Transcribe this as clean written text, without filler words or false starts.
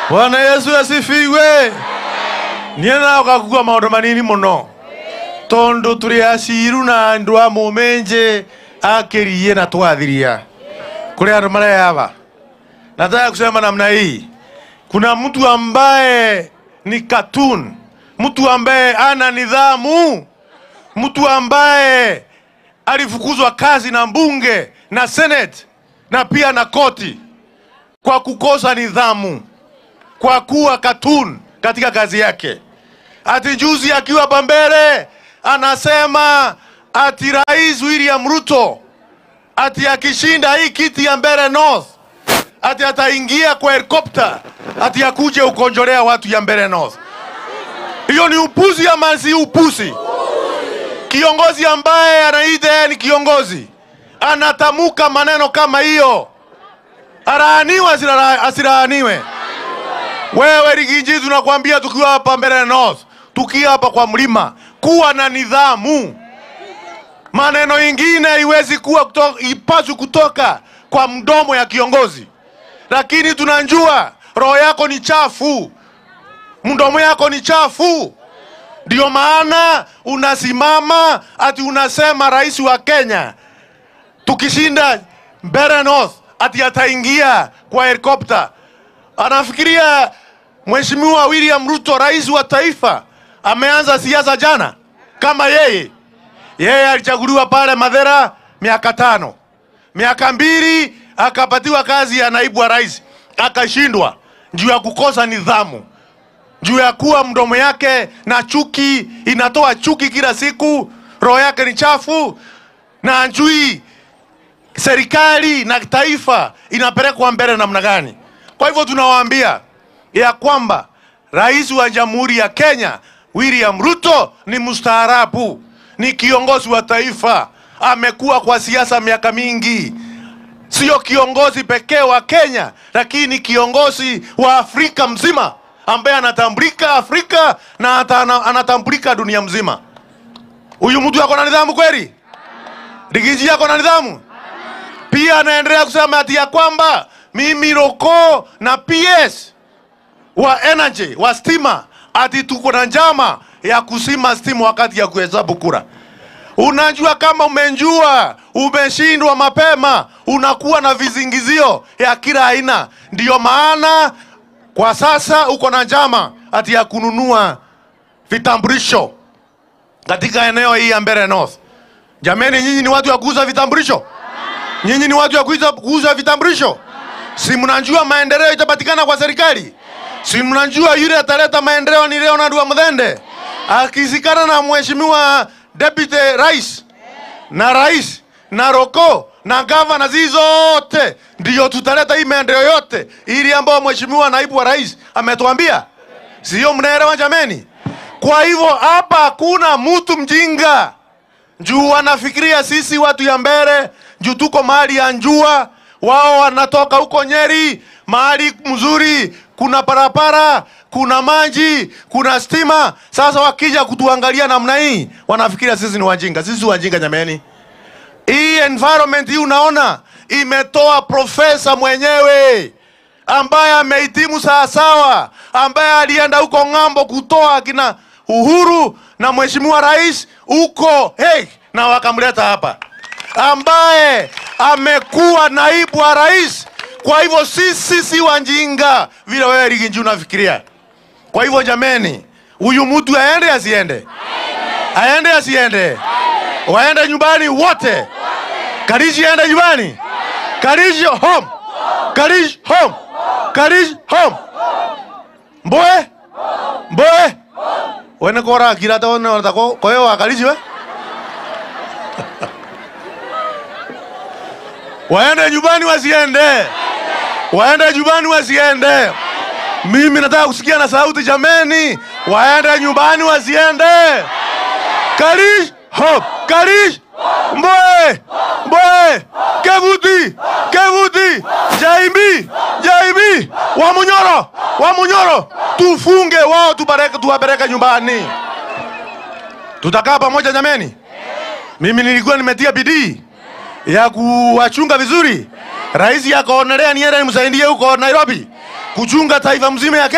Bwana Yesu asifiwe. Niena ukakugua maundu manini muno. Tondo turi asiru na ndwa momenje akiriye na twathiria. Kule andu marayava. Nataka kusema namna hii. Kuna mtu ambaye ni cartoon, mtu ambaye ana nidhamu, mtu ambaye alifukuzwa kazi na mbunge na senate na pia na koti kwa kukosa nidhamu, kwa kuwa cartoon katika kazi yake. Ati juzi akiwa Bambere anasema ati Rais William Ruto ati akishinda hii kiti ya Mbeere North ati ataingia kwa helikopta ati akuje ukonjolea watu ya Mbeere North. Hiyo ni upuzi ama si upuzi? Kiongozi ambaye anaita ni kiongozi anatamuka maneno kama hiyo, araaniwe asiraaniwe? Wewe Riginji, tunakwambia tukiwa hapa Mbeere North, tukiwa hapa kwa mlima, kuwa na nidhamu. Maneno ingine haiwezi kuwa ipaswi kutoka kwa mdomo ya kiongozi. Lakini tunajua roho yako ni chafu, mdomo yako ni chafu. Ndio maana unasimama ati unasema rais wa Kenya tukishinda Mbeere North ati ataingia kwa helikopta. Anafikiria Mheshimiwa William Ruto, rais wa taifa, ameanza siasa jana? Kama yeye alichaguliwa pale Mathera miaka 5. Miaka 2 akapatiwa kazi ya naibu wa rais, akashindwa juu ya kukosa nidhamu, juu ya kuwa mdomo yake na chuki, inatoa chuki kila siku, roho yake ni chafu, na anjui serikali na taifa inapelekwa mbele namna gani. Kwa hivyo tunawaambia ya kwamba rais wa Jamhuri ya Kenya William Ruto ni mustaarabu, ni kiongozi wa taifa, amekuwa kwa siasa miaka mingi. Sio kiongozi pekee wa Kenya, lakini kiongozi wa Afrika mzima ambaye anatambulika Afrika na anatambulika dunia mzima. Huyu mtu yako na nidhamu kweli? Riginji yako na nidhamu? Pia anaendelea kusema ati ya kwamba mimi Roko na PS wa energy, wa stima, ati tuko na njama ya kusima stima wakati ya kuhesabu kura. Unajua kama umenjua umeshindwa mapema, unakuwa na vizingizio ya kila aina. Ndio maana kwa sasa uko na njama ati ya kununua vitambulisho katika eneo hii ya Mbeere North. Jameni, nyinyi ni watu wa kuuza vitambulisho? Nyinyi ni watu wa kuuza vitambulisho? Si mnajua maendeleo itapatikana kwa serikali? Si mnajua yule ataleta maendeleo ni Leonard Wamuthende akisikana na Mheshimiwa Deputy Rais na Rais na Roko na gavana zote, ndio tutaleta hii maendeleo yote ili ambao Mheshimiwa Naibu wa Rais ametuambia. Sio mnaelewa jameni? Kwa hivyo hapa hakuna mtu mjinga juu wanafikiria sisi watu ya Mbeere juu tuko mahali ya njua. Wao wanatoka huko Nyeri, mahali mzuri, kuna barabara, kuna maji, kuna stima. Sasa wakija kutuangalia namna hii, wanafikiria sisi ni wajinga. Sisi wajinga jameni. Hii environment hii unaona imetoa profesa mwenyewe ambaye amehitimu sawa, ambaye alienda huko ng'ambo kutoa kina Uhuru na Mheshimiwa Rais huko na wakamleta hapa, ambaye amekuwa naibu wa rais. Kwa hivyo sisi si wajinga vile wewe Riginji unafikiria. Kwa hivyo jameni, huyu mtu aende asiende? Aende asiende? Waende nyumbani wote. Kariji aende nyumbani. Kariji home. Kariji home. Kariji home. Mboe. Wene kora kirata wana watako kwa hiyo Kariji we? Waende nyumbani wasiende? Waende nyumbani wasiende? Mimi nataka kusikia na sauti jameni. Waende nyumbani wasiende? Kariji home. Kariji Mboe. Kevuti. Jaimbi. Wamunyoro. Tufunge wao, tuwapeleke nyumbani. Tutakaa pamoja jameni. Mimi nilikuwa nimetia bidii ya kuwachunga vizuri. Rais akaonelea niende nimsaidie huko Nairobi. kuchunga taifa mzima ya Kenya.